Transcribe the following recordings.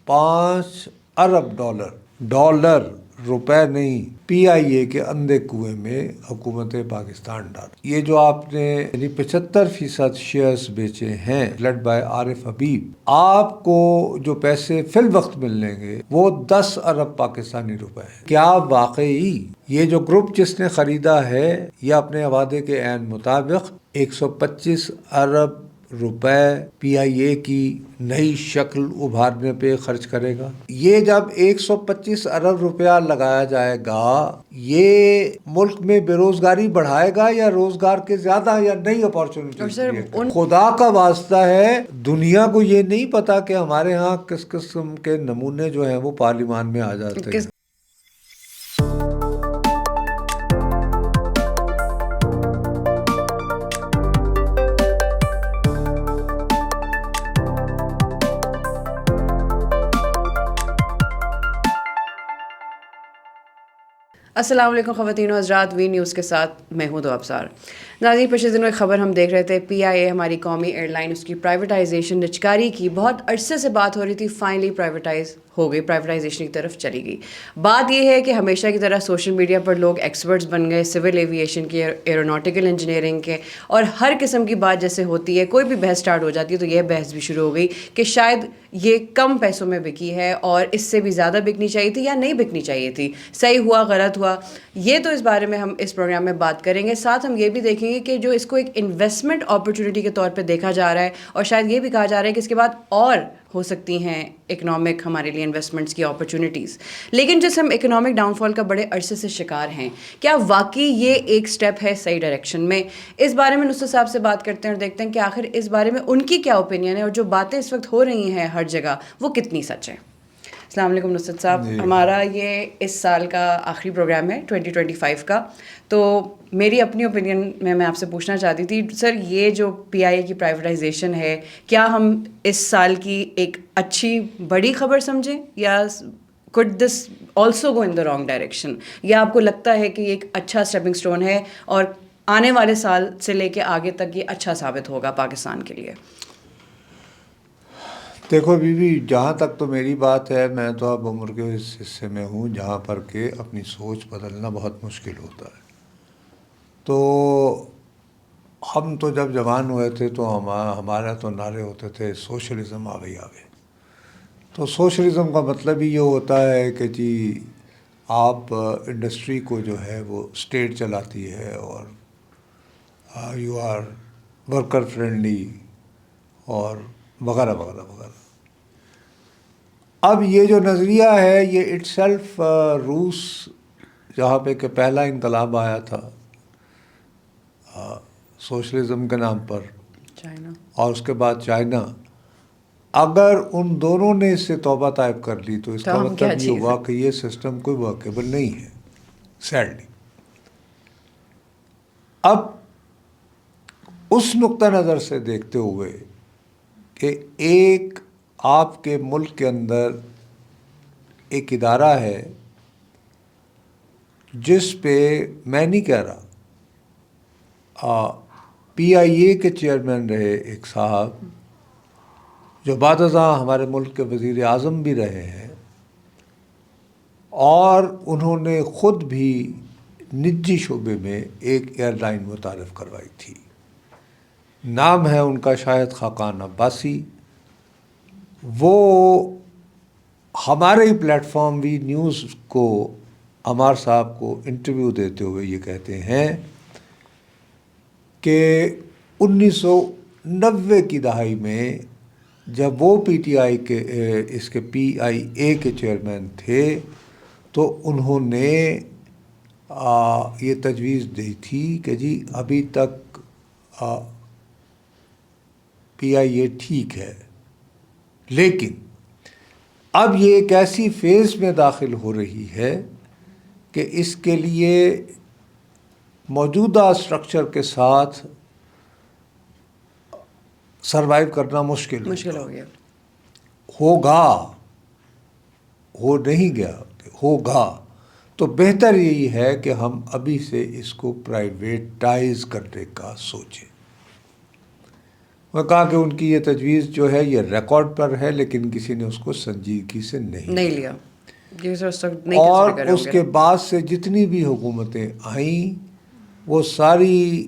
$5 ارب روپے نہیں پی آئی اے کے اندھے کنویں میں حکومت پاکستان ڈال. یہ جو آپ نے 75% شیئرز بیچے ہیں لیڈ بائی عارف حبیب، آپ کو جو پیسے فی الوقت ملیں گے وہ 10 ارب پاکستانی روپے ہیں. کیا واقعی یہ جو گروپ جس نے خریدا ہے یہ اپنے وعدے کے عین مطابق 125 ارب روپے پی آئی اے کی نئی شکل ابھارنے پہ خرچ کرے گا؟ یہ جب 125 ارب روپیہ لگایا جائے گا یہ ملک میں بے روزگاری بڑھائے گا یا روزگار کے زیادہ یا نئی اپارچونیٹی؟ خدا کا واسطہ ہے دنیا کو یہ نہیں پتا کہ ہمارے ہاں کس قسم کے نمونے جو ہیں وہ پارلیمان میں آ جاتے ہیں. السلام علیکم خواتین و حضرات، وی نیوز کے ساتھ میں ہوں دو ابصار. ناظرین، پچھلے دنوں ایک خبر ہم دیکھ رہے تھے، پی آئی اے ہماری قومی ایئر لائن، اس کی پرائیویٹائزیشن نجکاری کی بہت عرصے سے بات ہو رہی تھی، فائنلی پرائیویٹائز ہو گئی، پرائیویٹائزیشن کی طرف چلی گئی. بات یہ ہے کہ ہمیشہ کی طرح سوشل میڈیا پر لوگ ایکسپرٹس بن گئے سول ایویشن کے، ایروناٹیکل انجینئرنگ کے، اور ہر قسم کی بات جیسے ہوتی ہے، کوئی بھی بحث سٹارٹ ہو جاتی ہے تو یہ بحث بھی شروع ہو گئی کہ شاید یہ کم پیسوں میں بکی ہے اور اس سے بھی زیادہ بکنی چاہیے تھی یا نہیں بکنی چاہیے تھی، صحیح ہوا غلط ہوا. یہ تو اس بارے میں ہم اس پروگرام میں بات کریں گے. ساتھ ہم یہ بھی دیکھیں گے کہ جو اس کو ایک انویسٹمنٹ اپرچونٹی کے طور پہ دیکھا جا رہا ہے، اور شاید یہ بھی کہا جا رہا ہے کہ اس کے بعد اور ہو سکتی ہیں اکنامک ہمارے لیے انویسٹمنٹس کی اپرچونیٹیز. لیکن جس ہم اکنامک ڈاؤن فال کا بڑے عرصے سے شکار ہیں، کیا واقعی یہ ایک سٹیپ ہے صحیح ڈائریکشن میں؟ اس بارے میں نصرت صاحب سے بات کرتے ہیں اور دیکھتے ہیں کہ آخر اس بارے میں ان کی کیا اوپینین ہے اور جو باتیں اس وقت ہو رہی ہیں ہر جگہ وہ کتنی سچ ہیں. السلام علیکم نصرت صاحب. ہمارا یہ اس سال کا آخری پروگرام ہے 2025 کا، تو میری اپنی اوپینین میں آپ سے پوچھنا چاہتی تھی سر، یہ جو پی آئی اے کی پرائیویٹائزیشن ہے، کیا ہم اس سال کی ایک اچھی بڑی خبر سمجھیں یا could this also go in the wrong direction؟ یا آپ کو لگتا ہے کہ یہ ایک اچھا اسٹیپنگ سٹون ہے اور آنے والے سال سے لے کے آگے تک یہ اچھا ثابت ہوگا پاکستان کے لیے؟ دیکھو بی بی، جہاں تک تو میری بات ہے، میں تو اب عمر کے اس حصے میں ہوں جہاں پر کہ اپنی سوچ بدلنا بہت مشکل ہوتا ہے. تو ہم تو جب جوان ہوئے تھے تو ہمارا تو نعرے ہوتے تھے سوشلزم آ گئی. تو سوشلزم کا مطلب ہی یہ ہوتا ہے کہ جی آپ انڈسٹری کو جو ہے وہ اسٹیٹ چلاتی ہے اور یو آر ورکر فرینڈلی اور وغیرہ وغیرہ وغیرہ. اب یہ جو نظریہ ہے یہ اٹ سیلف روس جہاں پہ کہ پہلا انقلاب آیا تھا سوشلزم کے نام پر، چائنا، اور اس کے بعد چائنا، اگر ان دونوں نے اس سے توبہ طائب کر لی تو اس کا مطلب یہ ہوا کہ یہ سسٹم کوئی ورکیبل نہیں ہے سیڈلی. اب اس نقطہ نظر سے دیکھتے ہوئے کہ ایک آپ کے ملک کے اندر ایک ادارہ ہے جس پہ میں نہیں کہہ رہا، پی آئی اے کے چیئرمین رہے ایک صاحب جو بعد ازاں ہمارے ملک کے وزیر اعظم بھی رہے ہیں، اور انہوں نے خود بھی نجی شعبے میں ایک ایئر لائن متعارف کروائی تھی. نام ہے ان کا شاید خاقان عباسی. وہ ہمارے ہی پلیٹ فارم وی نیوز کو عمار صاحب کو انٹرویو دیتے ہوئے یہ کہتے ہیں کہ 1990 کی دہائی میں جب وہ پی ٹی آئی کے اس کے پی آئی اے کے چیئرمین تھے تو انہوں نے یہ تجویز دی تھی کہ جی ابھی تک پی آئی اے ٹھیک ہے، لیکن اب یہ ایک ایسی فیز میں داخل ہو رہی ہے کہ اس کے لیے موجودہ اسٹرکچر کے ساتھ سروائیو کرنا مشکل ہو گیا، ہوگا، ہو نہیں گیا، ہوگا. تو بہتر یہی ہے کہ ہم ابھی سے اس کو پرائیویٹائز کرنے کا سوچیں. میں کہا کہ ان کی یہ تجویز جو ہے یہ ریکارڈ پر ہے لیکن کسی نے اس کو سنجیدگی سے نہیں لیا نہیں اور consider کرے اس ہوں گے کے نا۔ بعد سے جتنی بھی حکومتیں آئیں وہ ساری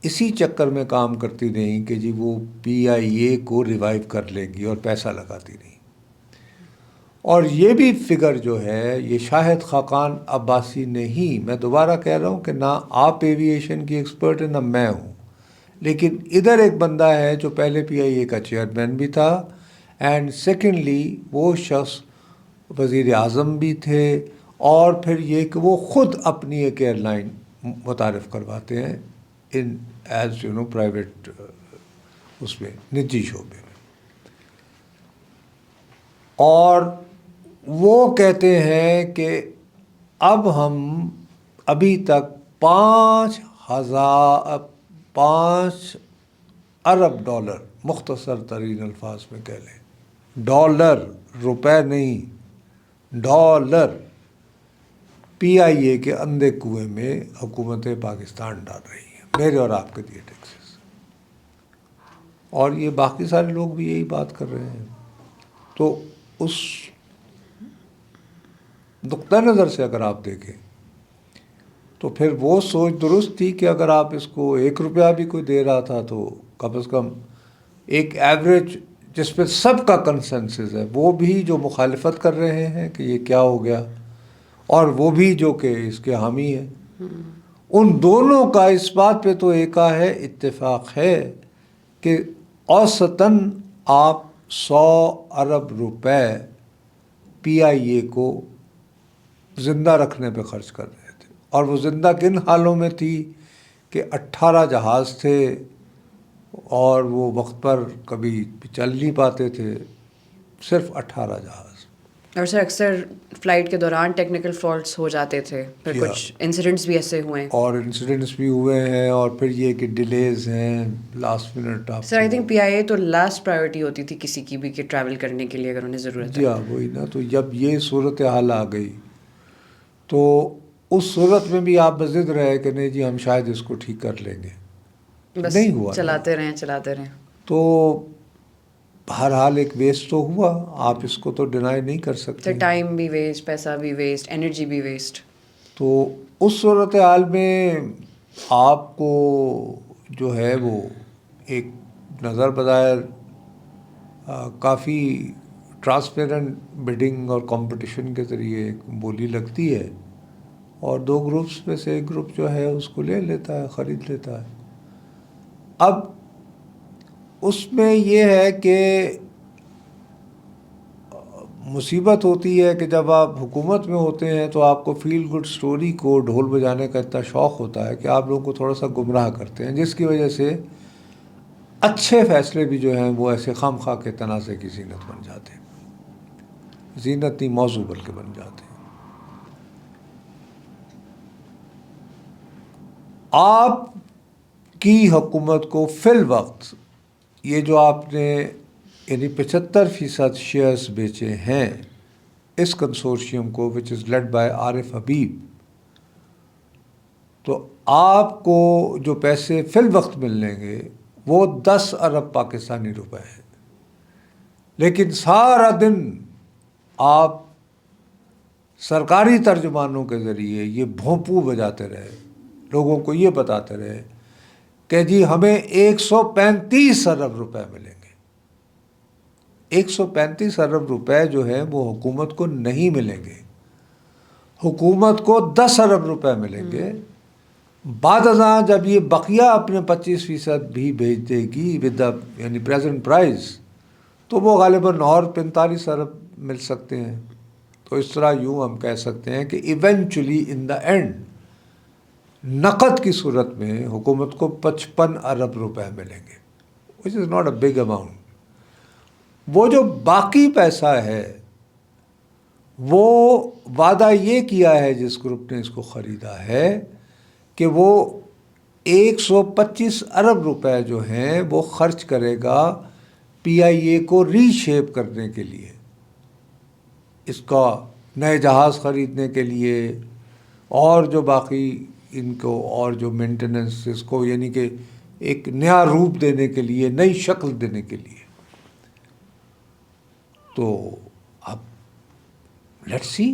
اسی چکر میں کام کرتی رہیں کہ جی وہ پی آئی اے کو ریوائیو کر لیں گی اور پیسہ لگاتی رہیں۔ اور یہ بھی فگر جو ہے یہ شاہد خاقان عباسی نے ہی، میں دوبارہ کہہ رہا ہوں کہ نہ آپ ایویشن کی ایکسپرٹ ہیں نہ میں ہوں، لیکن ادھر ایک بندہ ہے جو پہلے پی آئی اے کا چیئرمین بھی تھا، اینڈ سیکنڈلی وہ شخص وزیر اعظم بھی تھے، اور پھر یہ کہ وہ خود اپنی ایک ایئر لائن متعارف کرواتے ہیں ان ایز یو نو پرائیویٹ اس میں نجی شعبے میں، اور وہ کہتے ہیں کہ اب ہم ابھی تک 5 ارب ڈالر، مختصر ترین الفاظ میں کہہ لیں، ڈالر، روپے نہیں، ڈالر پی آئی اے کے اندھے کنویں میں حکومت پاکستان ڈال رہی ہے، میرے اور آپ کے دیے ٹیکسز، اور یہ باقی سارے لوگ بھی یہی بات کر رہے ہیں۔ تو اس نقطہ نظر سے اگر آپ دیکھیں تو پھر وہ سوچ درست تھی کہ اگر آپ اس کو 1 روپیہ بھی کوئی دے رہا تھا تو کم از کم ایک ایوریج جس پہ سب کا کنسنسس ہے، وہ بھی جو مخالفت کر رہے ہیں کہ یہ کیا ہو گیا، اور وہ بھی جو کہ اس کے حامی ہیں، ان دونوں کا اس بات پہ تو ایک ہے اتفاق ہے کہ اوسطاً آپ 100 ارب روپے پی آئی اے کو زندہ رکھنے پہ خرچ کر رہے تھے، اور وہ زندہ کن حالوں میں تھی کہ 18 جہاز تھے اور وہ وقت پر کبھی چل نہیں پاتے تھے، صرف 18 جہاز۔ اور سر اکثر فلائٹ کے دوران ٹیکنیکل فالٹس ہو جاتے تھے، پھر جی کچھ انسیڈنٹس بھی ایسے ہوئے ہیں، اور انسیڈنٹس بھی ہوئے ہیں، اور پھر یہ کہ ڈیلیز ہیں لاسٹ منٹ آپ سر آئی تھنک پی آئی اے تو لاسٹ پرائیورٹی ہوتی تھی کسی کی بھی کہ ٹریول کرنے کے لیے اگر انہیں ضرورت جی ہے۔ ہاں وہی نا، تو جب یہ صورت حال آ گئی تو اس صورت میں بھی آپ بضد رہے کہ نہیں جی ہم شاید اس کو ٹھیک کر لیں گے، تو بس نہیں ہوا نا۔ چلاتے رہیں۔ تو بہرحال ایک ویسٹ تو ہوا، آپ اس کو تو ڈینائی نہیں کر سکتے سر ٹائم بھی ویسٹ، پیسہ بھی ویسٹ، انرجی بھی ویسٹ۔ تو اس صورت حال میں آپ کو جو ہے وہ ایک نظر بظاہر کافی ٹرانسپیرنٹ بڈنگ اور کمپٹیشن کے ذریعے ایک بولی لگتی ہے، اور 2 گروپس میں سے ایک گروپ جو ہے اس کو لے لیتا ہے، خرید لیتا ہے۔ اب اس میں یہ ہے کہ مصیبت ہوتی ہے کہ جب آپ حکومت میں ہوتے ہیں تو آپ کو فیل گڈ سٹوری کو ڈھول بجانے کا اتنا شوق ہوتا ہے کہ آپ لوگوں کو تھوڑا سا گمراہ کرتے ہیں، جس کی وجہ سے اچھے فیصلے بھی جو ہیں وہ ایسے خام خواہ کے تنازع کی زینت بن جاتے ہیں، زینت نہیں موضوع بلکہ بن جاتے ہیں۔ آپ کی حکومت کو فی الوقت یہ جو آپ نے یعنی 75% شیئرز بیچے ہیں اس کنسورشیم کو وچ از لیڈ بائی عارف حبیب، تو آپ کو جو پیسے فی الوقت ملیں گے وہ 10 ارب پاکستانی روپے ہیں، لیکن سارا دن آپ سرکاری ترجمانوں کے ذریعے یہ بھونپو بجاتے رہے، لوگوں کو یہ بتاتے رہے کہ جی ہمیں 135 ارب روپے ملیں گے۔ 135 ارب روپے جو ہے وہ حکومت کو نہیں ملیں گے، حکومت کو 10 ارب روپے ملیں گے۔ بعد ازاں جب یہ بقیہ اپنے 25% بھی بھیج دے گی ود یعنی پریزنٹ پرائز، تو وہ غالباً اور 45 ارب مل سکتے ہیں۔ تو اس طرح یوں ہم کہہ سکتے ہیں کہ ایونچولی ان دا اینڈ نقد کی صورت میں حکومت کو 55 ارب روپے ملیں گے، which is not a big amount. وہ جو باقی پیسہ ہے وہ وعدہ یہ کیا ہے جس گروپ نے اس کو خریدا ہے کہ وہ 125 ارب روپے جو ہیں وہ خرچ کرے گا پی آئی اے کو ری شیپ کرنے کے لیے، اس کا نئے جہاز خریدنے کے لیے، اور جو باقی ان کو اور جو مینٹیننس اس کو یعنی کہ ایک نیا روپ دینے کے لیے, نئی شکل دینے کے لیے. تو اب لیٹس سی,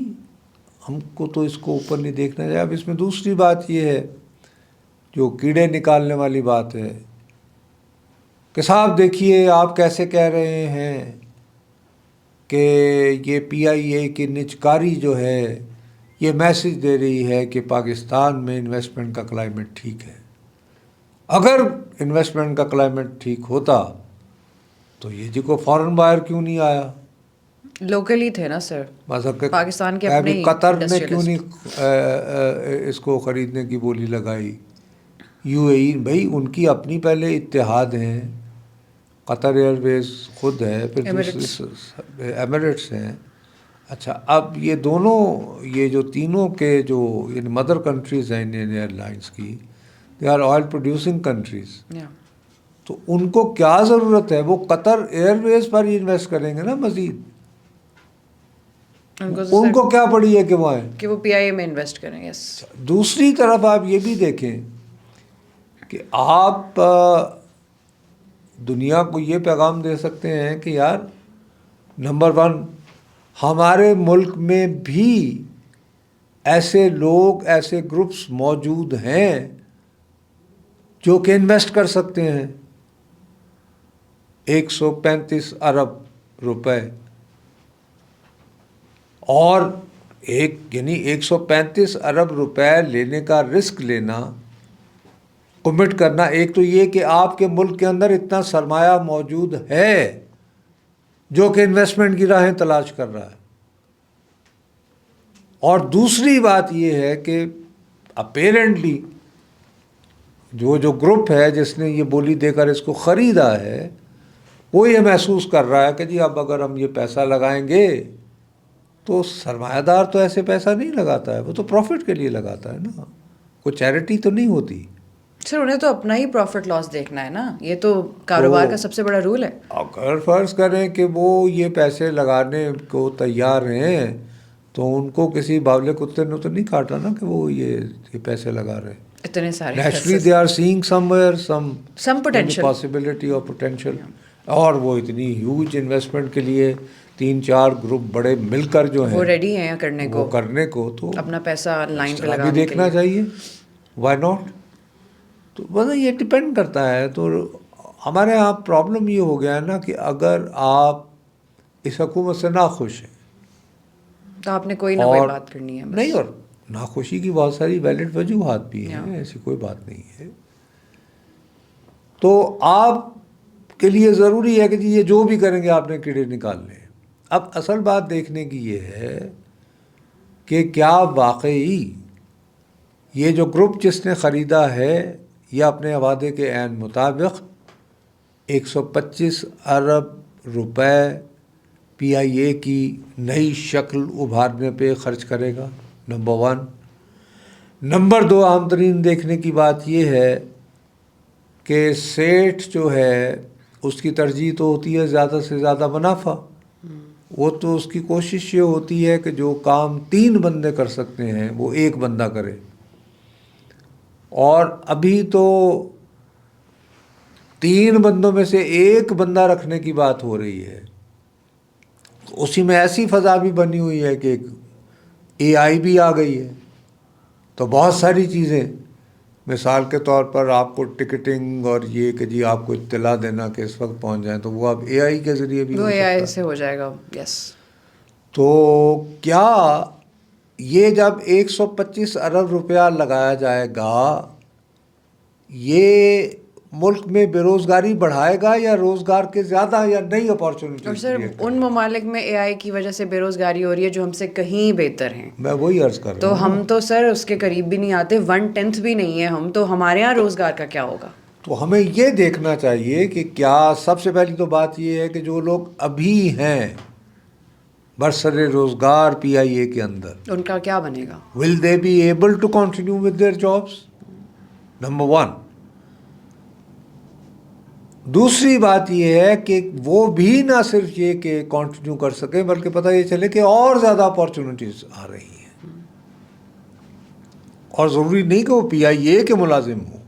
ہم کو تو اس کو اوپر نہیں دیکھنا چاہیے. اب اس میں دوسری بات یہ ہے جو کیڑے نکالنے والی بات ہے کہ صاحب دیکھیے آپ کیسے کہہ رہے ہیں کہ یہ پی آئی اے کی نجکاری جو ہے یہ میسج دے رہی ہے کہ پاکستان میں انویسٹمنٹ کا کلائمیٹ ٹھیک ہے. اگر انویسٹمنٹ کا کلائمیٹ ٹھیک ہوتا تو یہ جی کو فورن بائر کیوں نہیں آیا؟ لوکل ہی تھے نا سر, پاکستان کے اپنے قطر نے کیوں نہیں اس کو خریدنے کی بولی لگائی؟ یو اے ای, بھائی ان کی اپنی پہلے اتحاد ہیں, قطر ایئر ویز خود ہے, پھر ایمریٹس ہیں. اچھا, اب یہ دونوں, یہ جو تینوں کے جو یعنی مدر کنٹریز ہیں انڈین ایئر لائنس کی, they are oil producing countries. تو ان کو کیا ضرورت ہے, وہ قطر ایئر ویز پر ہی انویسٹ کریں گے نا مزید. ان کو کیا پڑی ہے کہ وہ آئیں, کہ وہ پی آئی اے میں انویسٹ کریں. یس. دوسری طرف آپ یہ بھی دیکھیں کہ آپ دنیا کو یہ پیغام دے سکتے ہیں کہ یار نمبر 1, ہمارے ملک میں بھی ایسے لوگ, ایسے گروپس موجود ہیں جو کہ انویسٹ کر سکتے ہیں 135 ارب روپے, اور یعنی 135 ارب روپے لینے کا رسک لینا, کمٹ کرنا. ایک تو یہ کہ آپ کے ملک کے اندر اتنا سرمایہ موجود ہے جو کہ انویسٹمنٹ کی راہیں تلاش کر رہا ہے, اور دوسری بات یہ ہے کہ اپیرنٹلی جو گروپ ہے جس نے یہ بولی دے کر اس کو خریدا ہے, وہ یہ محسوس کر رہا ہے کہ جی اب اگر ہم یہ پیسہ لگائیں گے تو سرمایہ دار تو ایسے پیسہ نہیں لگاتا ہے, وہ تو پروفٹ کے لیے لگاتا ہے نا, کوئی چیریٹی تو نہیں ہوتی. سر انہیں تو اپنا ہی پروفٹ لاس دیکھنا ہے نا, یہ تو کاروبار کا سب سے بڑا رول ہے. اگر فرض کریں کہ وہ یہ پیسے لگانے کو تیار ہیں تو ان کو کسی باولے کتے نے تو نہیں کاٹا نا کہ وہ یہ پیسے لگا رہے ہیں. اتنے سارے naturally they are seeing somewhere some potential, possibility اور پوٹینشیل, اور وہ اتنی ہیوج انویسٹمنٹ کے لیے 3-4 گروپ بڑے مل کر جو ہیں وہ ریڈی ہیں کرنے کو, تو اپنا پیسہ لائن پہ بھی لگانے دیکھنا چاہیے. Why not? تو بس یہ ڈپینڈ کرتا ہے. تو ہمارے یہاں پرابلم یہ ہو گیا ہے نا کہ اگر آپ اس حکومت سے ناخوش ہیں تو آپ نے کوئی نہ کوئی بات کرنی ہے نہیں, اور ناخوشی کی بہت ساری ویلڈ وجوہات بھی ہیں, ایسی کوئی بات نہیں ہے. تو آپ کے لیے ضروری ہے کہ جی یہ جو بھی کریں گے آپ نے کیڑے نکالنے ہیں. اب اصل بات دیکھنے کی یہ ہے کہ کیا واقعی یہ جو گروپ جس نے خریدا ہے یہ اپنے وعدے کے عین مطابق 125 ارب روپے پی آئی اے کی نئی شکل ابھارنے پہ خرچ کرے گا؟ نمبر 1. نمبر 2, عام ترین دیکھنے کی بات یہ ہے کہ سیٹھ جو ہے اس کی ترجیح تو ہوتی ہے زیادہ سے زیادہ منافع. وہ تو اس کی کوشش یہ ہوتی ہے کہ جو کام 3 بندے کر سکتے ہیں وہ 1 بندہ کرے, اور ابھی تو 3 بندوں میں سے 1 بندہ رکھنے کی بات ہو رہی ہے. اسی میں ایسی فضا بھی بنی ہوئی ہے کہ اے آئی بھی آ گئی ہے, تو بہت ساری چیزیں, مثال کے طور پر آپ کو ٹکٹنگ اور یہ کہ جی آپ کو اطلاع دینا کہ اس وقت پہنچ جائیں تو وہ اب اے آئی کے ذریعے بھی وہ اے آئی سے ہو جائے گا. یس. تو کیا یہ جب 125 ارب روپیہ لگایا جائے گا یہ ملک میں بے روزگاری بڑھائے گا یا روزگار کے زیادہ یا نئی اپارچونیٹی؟ اور سر ان ممالک میں اے آئی کی وجہ سے بے روزگاری ہو رہی ہے جو ہم سے کہیں بہتر ہیں. میں وہی عرض کر رہا ہوں. تو ہم تو سر اس کے قریب بھی نہیں آتے, 1/10 بھی نہیں ہے ہم, تو ہمارے یہاں روزگار کا کیا ہوگا؟ تو ہمیں یہ دیکھنا چاہیے کہ کیا, سب سے پہلی تو بات یہ ہے کہ جو لوگ ابھی ہیں برسر روزگار پی آئی اے کے اندر, ان کا کیا بنے گا؟ Will they be able to continue with their jobs? Number 1. دوسری بات یہ ہے کہ وہ بھی نہ صرف یہ کہ کنٹینیو کر سکیں بلکہ پتہ یہ چلے کہ اور زیادہ اپارچونیٹیز آ رہی ہیں, اور ضروری نہیں کہ وہ پی آئی اے کے ملازم ہوں.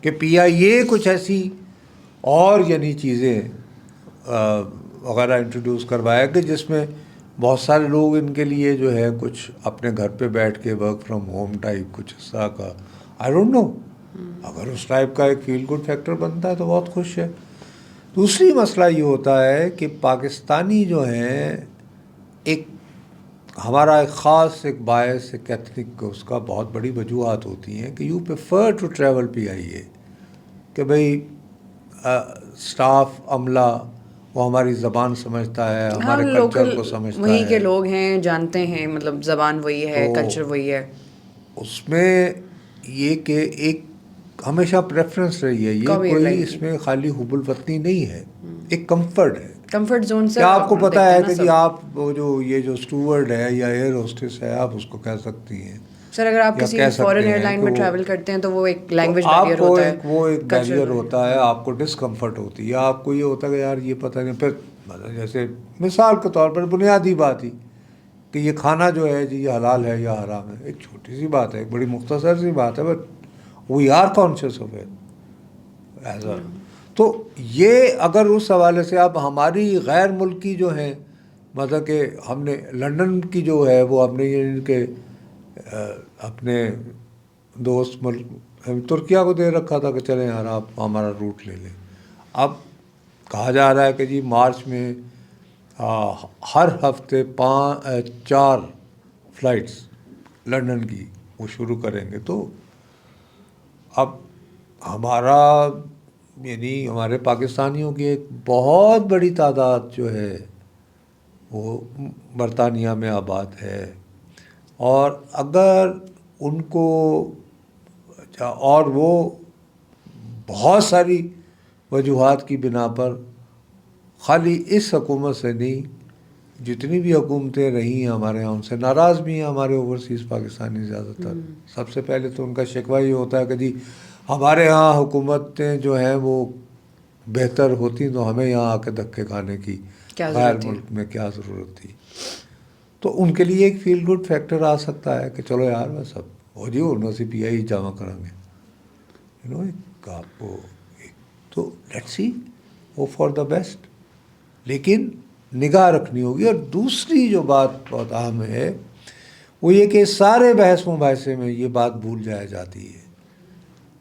کہ پی آئی اے کچھ ایسی اور یعنی چیزیں وغیرہ انٹروڈیوس کروایا کہ جس میں بہت سارے لوگ ان کے لیے جو ہے کچھ اپنے گھر پہ بیٹھ کے ورک فرام ہوم ٹائپ کچھ اس طرح کا آئی ڈونٹ نو. اگر اس ٹائپ کا ایک فیل گڈ فیکٹر بنتا ہے تو بہت خوش ہے. دوسری مسئلہ یہ ہوتا ہے کہ پاکستانی جو ہیں ایک ہمارا ایک خاص ایک باعث ایک ایتھنک اس کا بہت بڑی وجوہات ہوتی ہیں کہ یو پریفر ٹو ٹریول پی آئی اے کہ بھئی اسٹاف عملہ وہ ہماری زبان سمجھتا ہے, ہمارے کلچر کو سمجھتا ہے, وہیں کے لوگ ہیں, جانتے ہیں, مطلب زبان وہی ہے, کلچر وہی ہے. اس میں یہ کہ ایک ہمیشہ پریفرنس رہی ہے, یہ کوئی اس میں خالی حب الوطنی نہیں ہے, ایک کمفرٹ ہے, کمفرٹ زون سے. کیا آپ کو پتہ ہے کہ جی آپ وہ جو یہ جو اسٹوورڈ ہے یا ایئر ہوسٹس ہے آپ اس کو کہہ سکتی ہیں سر, اگر آپ کسی فورن ایئر لائن میں ٹریول کرتے ہیں تو وہ ایک لینگویج بیریئر ہوتا ہے, وہ ایک بیریئر ہوتا ہے, آپ کو ڈسکمفرٹ ہوتی ہے, آپ کو یہ ہوتا ہے کہ یار یہ پتہ نہیں. پھر جیسے مثال کے طور پر بنیادی بات ہی کہ یہ کھانا جو ہے جی یہ حلال ہے یا حرام ہے, ایک چھوٹی سی بات ہے, ایک بڑی مختصر سی بات ہے, but we are conscious of it as a. تو یہ اگر اس حوالے سے اب ہماری غیر ملکی جو ہیں, مطلب کہ ہم نے لنڈن کی جو ہے وہ ہم نے ان کے اپنے دوست ملک ترکیہ کو دے رکھا تھا کہ چلیں یار آپ ہمارا روٹ لے لیں. اب کہا جا رہا ہے کہ جی مارچ میں ہر ہفتے 4 فلائٹس لنڈن کی وہ شروع کریں گے. تو اب ہمارا یعنی ہمارے پاکستانیوں کی ایک بہت بڑی تعداد جو ہے وہ برطانیہ میں آباد ہے, اور اگر ان کو اور وہ بہت ساری وجوہات کی بنا پر خالی اس حکومت سے نہیں, جتنی بھی حکومتیں رہی ہیں ہمارے یہاں ان سے ناراض بھی ہیں ہمارے اوورسیز پاکستانی زیادہ تر. سب سے پہلے تو ان کا شکوہ یہ ہوتا ہے کہ جی ہمارے ہاں حکومتیں جو ہیں وہ بہتر ہوتی تو ہمیں یہاں آ کے دھکے کھانے کی غیر ملک میں کیا ضرورت تھی. تو ان کے لیے ایک فیل گڈ فیکٹر آ سکتا ہے کہ چلو یار بس اب ہو جی انہوں سے پی آئی جمع کریں گے, آپ کو تو لیٹس سی وہ فار دا بیسٹ. لیکن نگاہ رکھنی ہوگی. اور دوسری جو بات بہت اہم ہے وہ یہ کہ سارے بحث مباحثے میں یہ بات بھول جائی جاتی ہے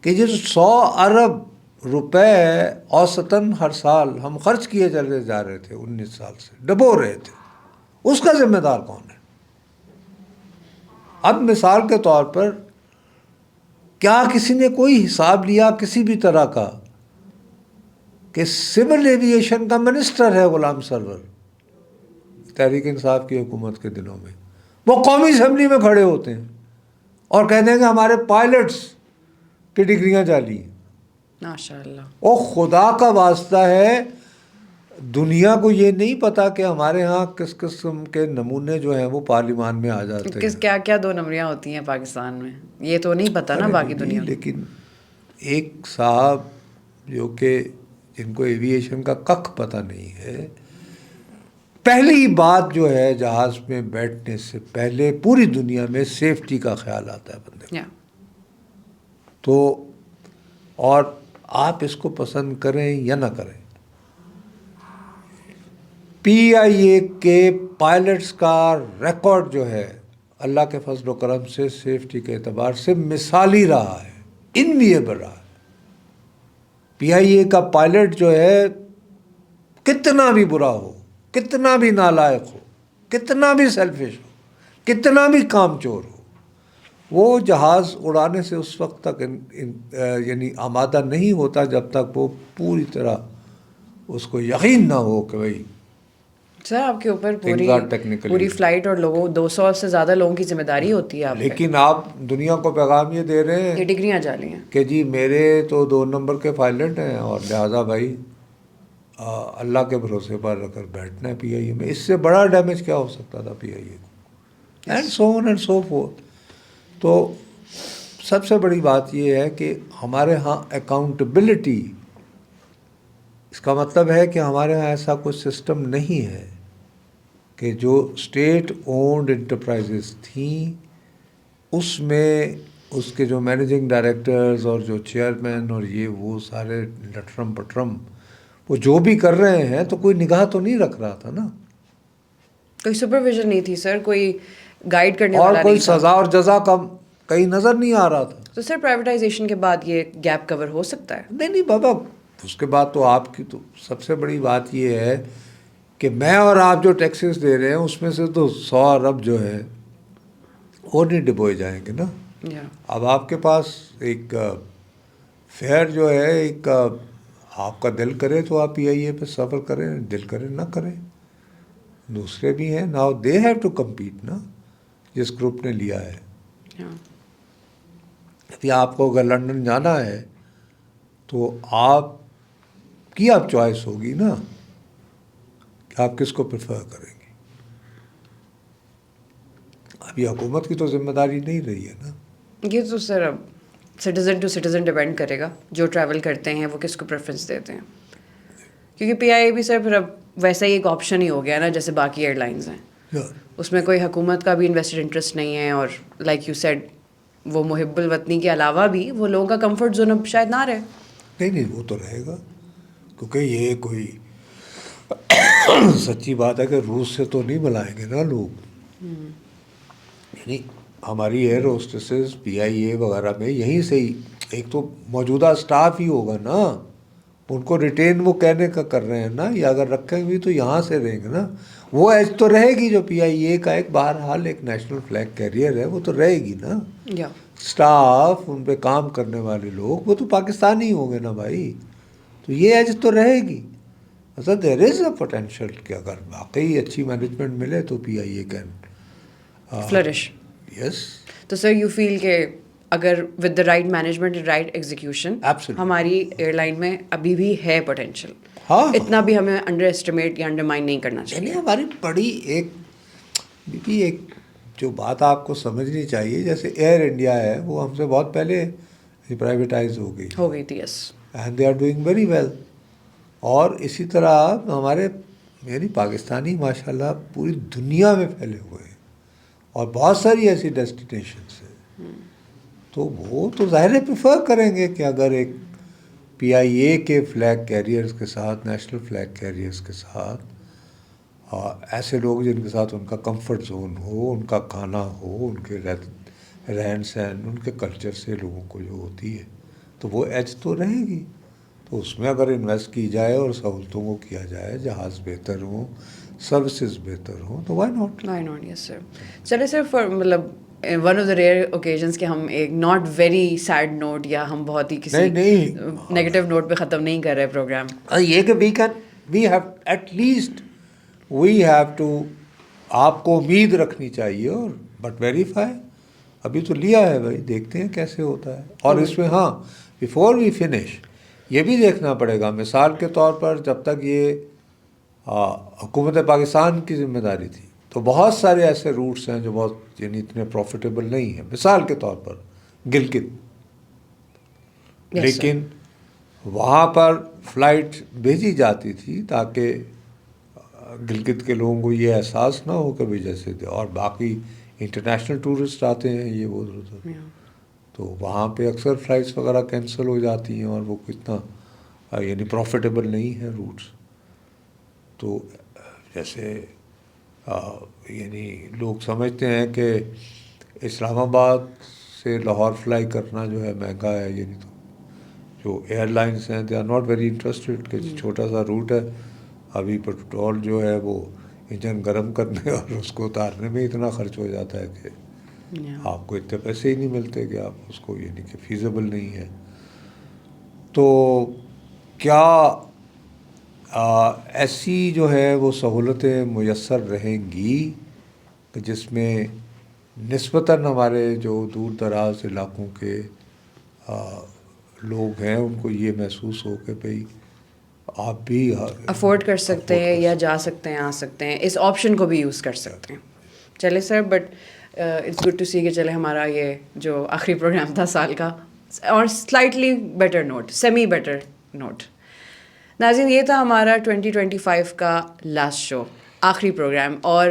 کہ جو 100 ارب روپے اوسطاً ہر سال ہم خرچ کیے چلے جا رہے تھے 19 سال سے, ڈبو رہے تھے, اس کا ذمہ دار کون ہے؟ اب مثال کے طور پر کیا کسی نے کوئی حساب لیا کسی بھی طرح کا کہ سول ایویشن کا منسٹر ہے غلام سرور تحریک انصاف کی حکومت کے دنوں میں, وہ قومی اسمبلی میں کھڑے ہوتے ہیں اور کہتے ہیں کہ ہمارے پائلٹس کی ڈگریاں جعلی ہیں. ماشاءاللہ. او خدا کا واسطہ ہے, دنیا کو یہ نہیں پتا کہ ہمارے ہاں کس قسم کے نمونے جو ہیں وہ پارلیمان میں آ جاتے ہیں, کیا کیا 2 نمبریاں ہوتی ہیں پاکستان میں, یہ تو نہیں پتا نا باقی دنیا. لیکن ایک صاحب جو کہ جن کو ایویشن کا ککھ پتہ نہیں ہے, پہلی بات جو ہے جہاز میں بیٹھنے سے پہلے پوری دنیا میں سیفٹی کا خیال آتا ہے بندے کو. تو اور آپ اس کو پسند کریں یا نہ کریں, پی آئی اے کے پائلٹس کا ریکارڈ جو ہے اللہ کے فضل و کرم سے سیفٹی کے اعتبار سے مثالی رہا ہے, انویبل رہا ہے. پی آئی اے کا پائلٹ جو ہے کتنا بھی برا ہو, کتنا بھی نالائق ہو, کتنا بھی سیلفش ہو, کتنا بھی کام چور ہو, وہ جہاز اڑانے سے اس وقت تک یعنی آمادہ نہیں ہوتا جب تک وہ پوری طرح اس کو یقین نہ ہو کہ بھائی سر آپ کے اوپر پوری فلائٹ اور 200 سے زیادہ لوگوں کی ذمہ داری ہوتی ہے آپ پہ. لیکن آپ دنیا کو پیغام یہ دے رہے ہیں یہ ڈگریاں جعلی ہیں کہ جی میرے تو 2 نمبر کے پائلٹ ہیں اور لہٰذا بھائی اللہ کے بھروسے پر رکھ کر بیٹھنا ہے پی آئی اے میں. اس سے بڑا ڈیمیج کیا ہو سکتا تھا پی آئی اے کو, and so on and so forth. تو سب سے بڑی بات یہ ہے کہ ہمارے ہاں اکاؤنٹیبلٹی, اس کا مطلب ہے کہ ہمارے ہاں ایسا کوئی سسٹم نہیں ہے کہ جو اسٹیٹ اونڈ انٹرپرائزز تھیں اس میں اس کے جو مینیجنگ ڈائریکٹرز اور جو چیئرمین اور یہ وہ سارے لٹرم پٹرم وہ جو بھی کر رہے ہیں تو کوئی نگاہ تو نہیں رکھ رہا تھا نا, کوئی سپرویژن نہیں تھی سر, کوئی گائیڈ کرنے اور والا کوئی نہیں تھا. سزا اور جزا کا کہیں نظر نہیں آ رہا تھا. تو سر پرائیویٹائزیشن کے بعد یہ گیپ کور ہو سکتا ہے؟ نہیں بابا, اس کے بعد تو آپ کی تو سب سے بڑی بات یہ ہے کہ میں اور آپ جو ٹیکسز دے رہے ہیں اس میں سے تو 100 ارب جو ہے وہ نہیں ڈبوئے جائیں گے نا. اب آپ کے پاس ایک فیئر جو ہے, ایک آپ کا دل کرے تو آپ پی آئی اے پہ سفر کریں, دل کرے نہ کریں. دوسرے بھی ہیں, now they have to compete نا, جس گروپ نے لیا ہے. ابھی آپ کو اگر لنڈن جانا ہے تو آپ کی اب چوائس ہوگی نا کہ آپ کس کو پریفر کریں گے. ابھی حکومت کی تو ذمہ داری نہیں رہی ہے نا. یہ تو سر اب سٹیزن ٹو سٹیزن ڈپینڈ کرے گا, جو ٹریول کرتے ہیں وہ کس کو پریفرنس دیتے ہیں. کیونکہ پی آئی اے بھی سر پھر اب ویسا ہی ایک آپشن ہی ہو گیا نا جیسے باقی ایئر لائنز ہیں. اس میں کوئی حکومت کا بھی انویسٹڈ انٹرسٹ نہیں ہے, اور لائک یو سیڈ وہ محب الوطنی کے علاوہ بھی وہ لوگوں کا کمفرٹ زون اب شاید نہ رہے. نہیں وہ تو رہے گا, کیونکہ یہ کوئی سچی بات ہے کہ روس سے تو نہیں بلائیں گے نا لوگ. یعنی ہماری ایئر ہوسٹسز پی آئی اے وغیرہ میں یہیں سے ہی, ایک تو موجودہ اسٹاف ہی ہوگا نا, ان کو ریٹین وہ کہنے کا کر رہے ہیں نا, یا اگر رکھیں بھی تو یہاں سے رہیں گے نا. وہ ایج تو رہے گی جو پی آئی اے کا ایک بہرحال ایک نیشنل فلیگ کیریئر ہے, وہ تو رہے گی نا. اسٹاف, ان پہ کام کرنے والے لوگ وہ تو پاکستانی ہوں گے نا بھائی, تو یہ ایج تو رہے گی. اصل دیر از اے پوٹینشیل کہ اگر واقعی اچھی مینجمنٹ ملے تو پی آئی اے کین فلرش. یس. تو سر یو فیل کہ اگر with the right management and right execution ہماری ایئر لائن میں ابھی بھی ہے پوٹینشیل, اتنا بھی ہمیں انڈر اسٹیمیٹ یا انڈرمائن نہیں کرنا چاہیے. ہماری بڑی ایک جو بات آپ کو سمجھنی چاہیے, جیسے ایئر انڈیا ہے وہ ہم سے بہت پہلے پرائیویٹائز ہو گئی تھی. Yes. And they are doing very well. اور اسی طرح ہمارے یعنی پاکستانی ماشاء اللہ پوری دنیا میں پھیلے ہوئے ہیں, اور بہت ساری ایسی ڈیسٹینیشنس ہیں. تو وہ تو ظاہر پریفر کریں گے کہ اگر ایک پی آئی اے کے فلیگ کیریئرز کے ساتھ, نیشنل فلیگ کیریئرز کے ساتھ, ایسے لوگ جن کے ساتھ ان کا کمفرٹ زون ہو, ان کا کھانا ہو, ان کے رہن سہن, ان کے کلچر سے لوگوں کو جو ہوتی ہے, تو وہ ایج تو رہے گی. تو اس میں اگر انویسٹ کی جائے اور سہولتوں کو کیا جائے, جہاز بہتر ہوں, سروسز بہتر ہوں, تو وائی ناٹ. Yes sir. چلے سر, فار مطلب one of the rare occasions کہ ہم ایک ناٹ ویری سیڈ نوٹ یا ہم بہت ہی کسی نیگیٹو نوٹ پہ ختم نہیں کر رہے پروگرام. یہ کہ we have at least we have to, آپ کو امید رکھنی چاہیے, اور بٹ ویریفائی. ابھی تو لیا ہے بھائی, دیکھتے ہیں کیسے ہوتا ہے. اور اس میں ہاں بیفور وی فنش یہ بھی دیکھنا پڑے گا, مثال کے طور پر جب تک یہ حکومت پاکستان کی ذمہ داری تھی تو بہت سارے ایسے روٹس ہیں جو بہت یعنی اتنے پروفیٹیبل نہیں ہیں. مثال کے طور پر گلگت, لیکن وہاں پر فلائٹ بھیجی جاتی تھی تاکہ گلگت کے لوگوں کو یہ احساس نہ ہو کہ بھی جیسے, اور باقی انٹرنیشنل ٹورسٹ آتے ہیں یہ وہ ادھر, تو وہاں پہ اکثر فلائٹس وغیرہ کینسل ہو جاتی ہیں, اور وہ کتنا یعنی پروفیٹیبل نہیں ہے روٹس. تو جیسے یعنی لوگ سمجھتے ہیں کہ اسلام آباد سے لاہور فلائی کرنا جو ہے مہنگا ہے, یعنی تو جو ایئر لائنس ہیں they are not very interested کہ چھوٹا سا روٹ ہے, ابھی پیٹرول جو ہے وہ انجن گرم کرنے اور اس کو اتارنے میں اتنا خرچ ہو جاتا ہے کہ آپ کو اتنے پیسے ہی نہیں ملتے کہ آپ اس کو یعنی کہ فیزیبل نہیں ہے. تو کیا ایسی جو ہے وہ سہولتیں میسر رہیں گی کہ جس میں نسبتاً ہمارے جو دور دراز علاقوں کے لوگ ہیں ان کو یہ محسوس ہو کہ بھئی آپ بھی افورڈ کر سکتے ہیں یا جا سکتے ہیں, آ سکتے ہیں, اس آپشن کو بھی یوز کر سکتے ہیں. چلے سر, بٹ اٹس گڈ ٹو سی کہ چلے ہمارا یہ جو آخری پروگرام تھا سال کا, اور slightly better note, semi better note. ناظرین, یہ تھا ہمارا 2025 کا لاسٹ شو, آخری پروگرام, اور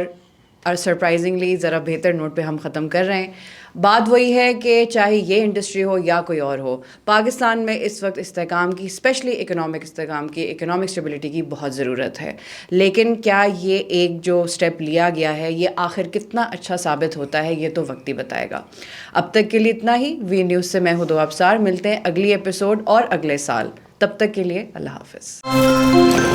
اور سرپرائزنگلی ذرا بہتر نوٹ پہ ہم ختم کر رہے ہیں. بات وہی ہے کہ چاہے یہ انڈسٹری ہو یا کوئی اور ہو, پاکستان میں اس وقت استحکام کی, اسپیشلی اکنامک استحکام کی, اکنامک اسٹیبلٹی کی بہت ضرورت ہے. لیکن کیا یہ ایک جو اسٹیپ لیا گیا ہے یہ آخر کتنا اچھا ثابت ہوتا ہے, یہ تو وقت ہی بتائے گا. اب تک کے لیے اتنا ہی. وی نیوز سے میں ہوں دو ابصار. ملتے ہیں اگلی ایپیسوڈ اور اگلے سال. تب تک کے لیے اللہ حافظ.